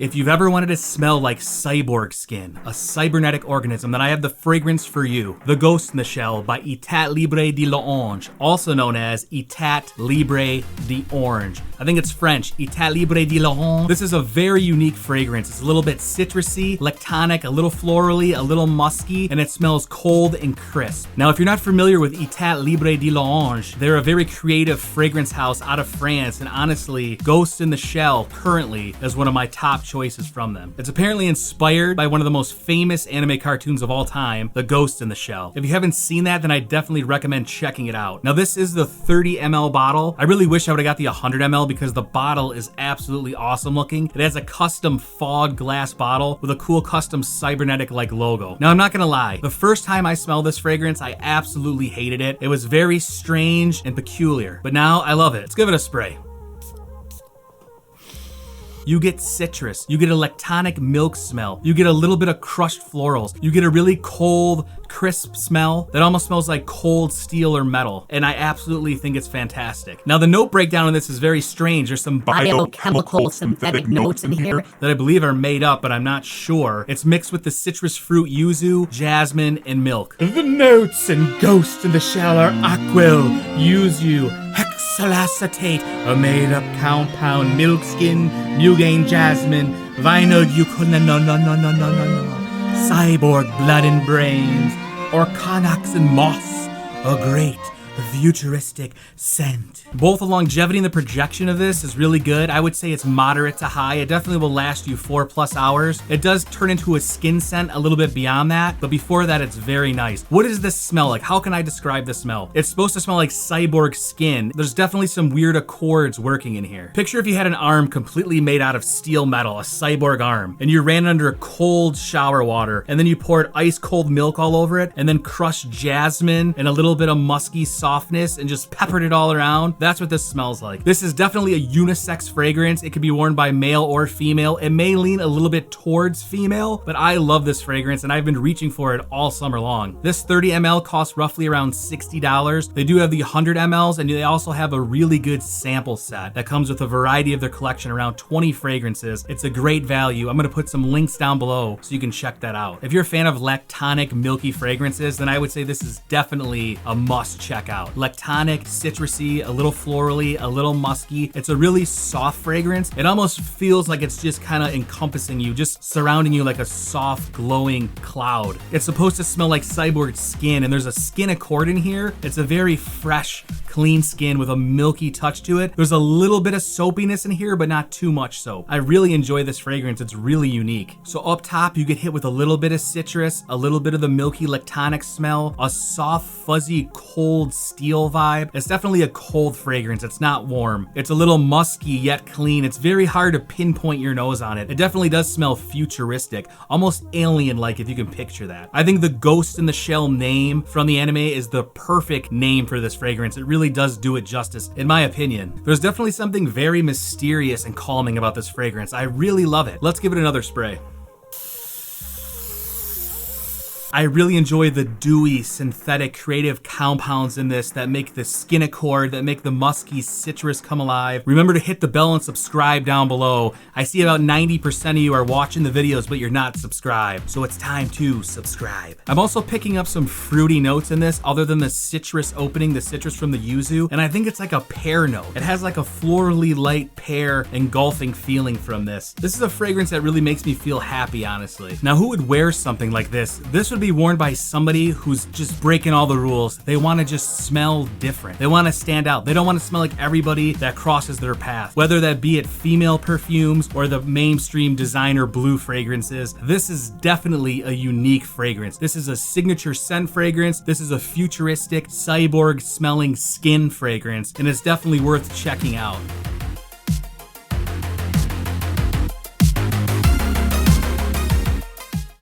If you've ever wanted to smell like cyborg skin, a cybernetic organism, then I have the fragrance for you. The Ghost in the Shell by Etat Libre de l'Orange, also known as Etat Libre d'Orange. I think it's French, Etat Libre de l'Orange. This is a very unique fragrance. It's a little bit citrusy, lactonic, a little florally, a little musky, and it smells cold and crisp. Now, if you're not familiar with Etat Libre de l'Orange, they're a very creative fragrance house out of France, and honestly, Ghost in the Shell currently is one of my top choices from them. It's apparently inspired by one of the most famous anime cartoons of all time, The Ghost in the Shell. If you haven't seen that, then I definitely recommend checking it out. Now, this is the 30 ml bottle. I really wish I would've got the 100 ml because the bottle is absolutely awesome looking. It has a custom fogged glass bottle with a cool custom cybernetic-like logo. Now, I'm not gonna lie, the first time I smelled this fragrance, I absolutely hated it. It was very strange and peculiar, but now I love it. Let's give it a spray. You get citrus, you get a lactonic milk smell, you get a little bit of crushed florals, you get a really cold, crisp smell that almost smells like cold steel or metal, and I absolutely think it's fantastic. Now, the note breakdown on this is very strange. There's some biochemical synthetic notes in here that I believe are made up, but I'm not sure. It's mixed with the citrus fruit yuzu, jasmine, and milk. The notes in Ghost in the Shell are aquil, yuzu, hexalacetate, a made-up compound, milk skin, mugane jasmine, vinyl cyborg blood and brains, orcanax and moss, a great futuristic scent. Both the longevity and the projection of this is really good. I would say it's moderate to high. It definitely will last you 4+ hours. It does turn into a skin scent a little bit beyond that, but before that, it's very nice. What does this smell like? How can I describe the smell? It's supposed to smell like cyborg skin. There's definitely some weird accords working in here. Picture if you had an arm completely made out of steel metal, a cyborg arm, and you ran under cold shower water, and then you poured ice cold milk all over it, and then crushed jasmine and a little bit of musky softness and just peppered it all around. That's what this smells like. This is definitely a unisex fragrance. It can be worn by male or female. It may lean a little bit towards female, but I love this fragrance and I've been reaching for it all summer long. This 30 ml costs roughly around $60. They do have the 100 mls and they also have a really good sample set that comes with a variety of their collection, around 20 fragrances. It's a great value. I'm gonna put some links down below so you can check that out. If you're a fan of lactonic, milky fragrances, then I would say this is definitely a must check out. Lactonic, citrusy, a little florally, a little musky. It's a really soft fragrance. It almost feels like it's just kind of encompassing you, just surrounding you like a soft, glowing cloud. It's supposed to smell like cyborg skin, and there's a skin accord in here. It's a very fresh, clean skin with a milky touch to it. There's a little bit of soapiness in here, but not too much soap. I really enjoy this fragrance. It's really unique. So up top, you get hit with a little bit of citrus, a little bit of the milky lactonic smell, a soft, fuzzy, cold steel vibe. It's definitely a cold fragrance. It's not warm. It's a little musky yet clean. It's very hard to pinpoint your nose on it. It definitely does smell futuristic, almost alien-like if you can picture that. I think the Ghost in the Shell name from the anime is the perfect name for this fragrance. It really does do it justice, in my opinion. There's definitely something very mysterious and calming about this fragrance. I really love it. Let's give it another spray. I really enjoy the dewy, synthetic, creative compounds in this that make the skin accord, that make the musky citrus come alive. Remember to hit the bell and subscribe down below. I see about 90% of you are watching the videos, but you're not subscribed, so it's time to subscribe. I'm also picking up some fruity notes in this, other than the citrus opening, the citrus from the yuzu, and I think it's like a pear note. It has like a florally light pear engulfing feeling from this. This is a fragrance that really makes me feel happy, honestly. Now, who would wear something like this? This would be worn by somebody who's just breaking all the rules. They want to just smell different. They want to stand out. They don't want to smell like everybody that crosses their path, whether that be it female perfumes or the mainstream designer blue fragrances. This is definitely a unique fragrance. This is a signature scent fragrance. This is a futuristic cyborg smelling skin fragrance, and it's definitely worth checking out.